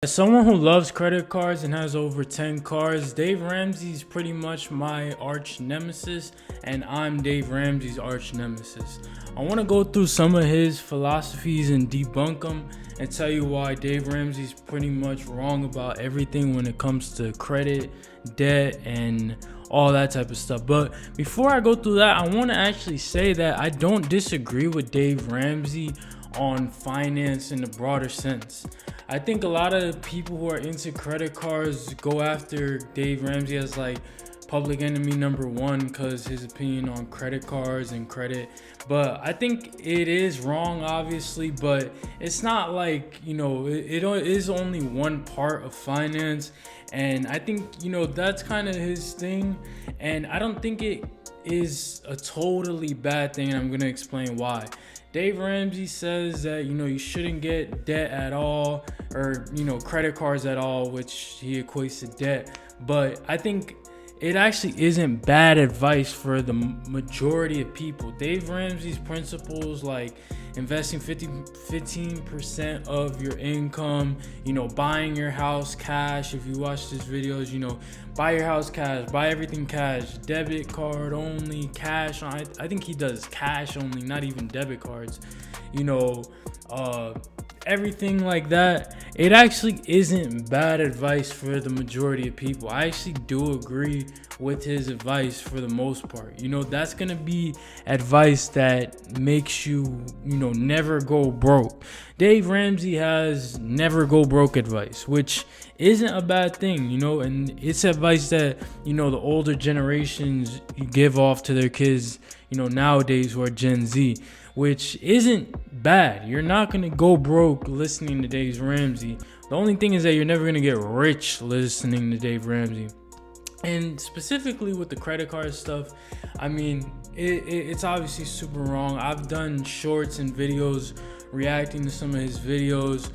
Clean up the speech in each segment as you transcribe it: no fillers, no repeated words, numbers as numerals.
As someone who loves credit cards and has over 10 cards, Dave Ramsey's pretty much my arch nemesis, and I'm Dave Ramsey's arch nemesis. I want to go through some of his philosophies and debunk them and tell you why Dave Ramsey's pretty much wrong about everything when it comes to credit, debt, and all that type of stuff. But before I go through that, I want to actually say that I don't disagree with Dave Ramsey on finance in the broader sense. I think a lot of people who are into credit cards go after Dave Ramsey as like public enemy number one because his opinion on credit cards and credit. But I think it is wrong, obviously, but it's not like, it is only one part of finance. And I think, that's kind of his thing. And I don't think it is a totally bad thing. And I'm going to explain why. Dave Ramsey says that, you shouldn't get debt at all or, credit cards at all, which he equates to debt. But I think it actually isn't bad advice for the majority of people. Dave Ramsey's principles like investing 15% of your income, buying your house cash. If you watch these videos, buy your house cash, buy everything cash, debit card only, cash. I think he does cash only, not even debit cards. Everything like that. It actually isn't bad advice for the majority of people. I actually do agree with his advice for the most part. That's gonna be advice that makes you, never go broke. Dave Ramsey has never go broke advice, which isn't a bad thing, and it's advice that, the older generations give off to their kids, nowadays who are Gen Z, which isn't bad. You're not going to go broke listening to Dave Ramsey. The only thing is that you're never going to get rich listening to Dave Ramsey. And specifically with the credit card stuff, it's obviously super wrong. I've done shorts and videos reacting to some of his videos,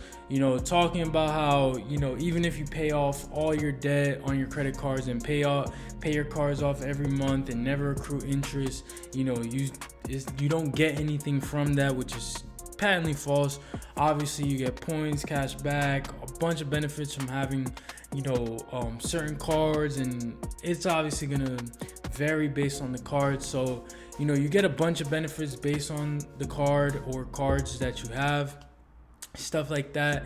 talking about how, even if you pay off all your debt on your credit cards and pay your cards off every month and never accrue interest, you don't get anything from that, which is patently false. Obviously, you get points, cash back, a bunch of benefits from having, certain cards, and it's obviously gonna vary based on the card. So, you get a bunch of benefits based on the card or cards that you have, stuff like that.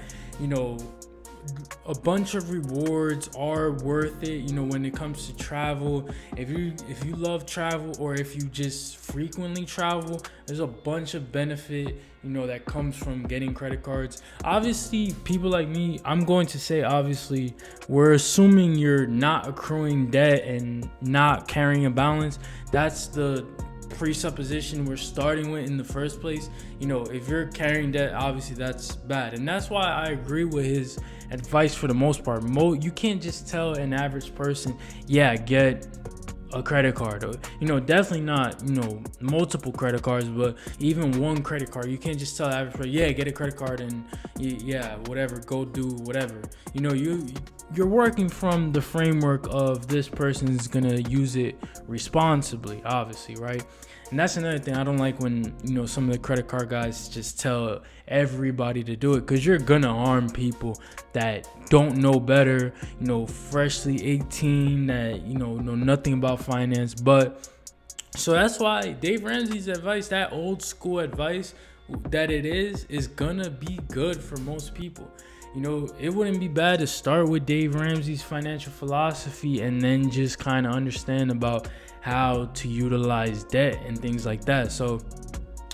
A bunch of rewards are worth it, when it comes to travel. If you love travel, or if you just frequently travel, there's a bunch of benefit, that comes from getting credit cards. Obviously, people like me, I'm going to say, obviously, we're assuming you're not accruing debt and not carrying a balance. That's the presupposition we're starting with in the first place. If you're carrying debt, obviously that's bad, and that's why I agree with his advice for the most part. You can't just tell an average person, get a credit card, or definitely not multiple credit cards, but even one credit card. You can't just tell the average person, get a credit card and whatever, go do whatever. You're working from the framework of this person is gonna use it responsibly, obviously, right? And that's another thing I don't like when some of the credit card guys just tell everybody to do it, because you're gonna harm people that don't know better, freshly 18, that know nothing about finance. But so that's why Dave Ramsey's advice, that old school advice that it is gonna be good for most people. It wouldn't be bad to start with Dave Ramsey's financial philosophy and then just kind of understand about how to utilize debt and things like that. So,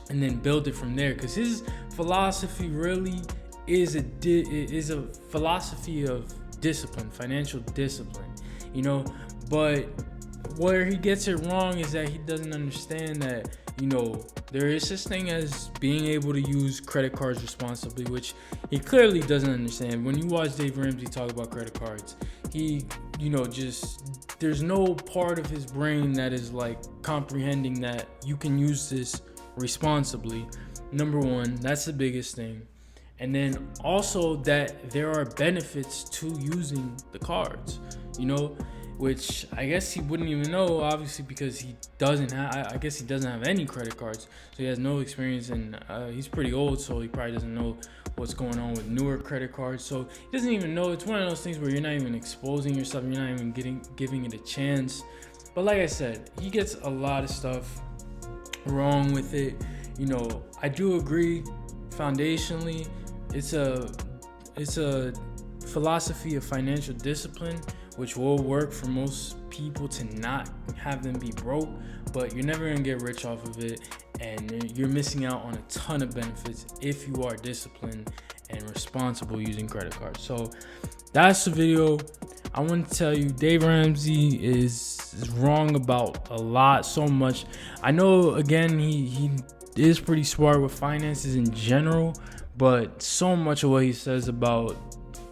and then build it from there, because his philosophy really is a philosophy of discipline, financial discipline, But where he gets it wrong is that he doesn't understand that, there is this thing as being able to use credit cards responsibly, which he clearly doesn't understand. When you watch Dave Ramsey talk about credit cards, he, there's no part of his brain that is like comprehending that you can use this responsibly. Number one, that's the biggest thing. And then also that there are benefits to using the cards. which I guess he wouldn't even know, obviously, because he doesn't have. I guess he doesn't have any credit cards, so he has no experience, and he's pretty old, so he probably doesn't know what's going on with newer credit cards. So he doesn't even know. It's one of those things where you're not even exposing yourself, you're not even giving it a chance. But like I said, he gets a lot of stuff wrong with it. You know, I do agree. Foundationally, it's a philosophy of financial discipline, which will work for most people to not have them be broke, but you're never gonna get rich off of it, and you're missing out on a ton of benefits if you are disciplined and responsible using credit cards. So that's the video. I want to tell you, Dave Ramsey is wrong about a lot, so much. I know, again, he is pretty smart with finances in general, but so much of what he says about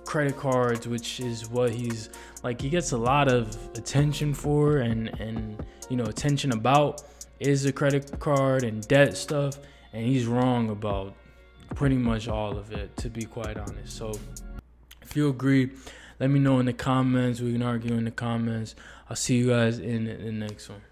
credit cards, which is what he's like, he gets a lot of attention for, and you know, attention about, is the credit card and debt stuff, and he's wrong about pretty much all of it, to be quite honest. So if you agree, let me know in the comments. We can argue in the comments. I'll see you guys in the next one.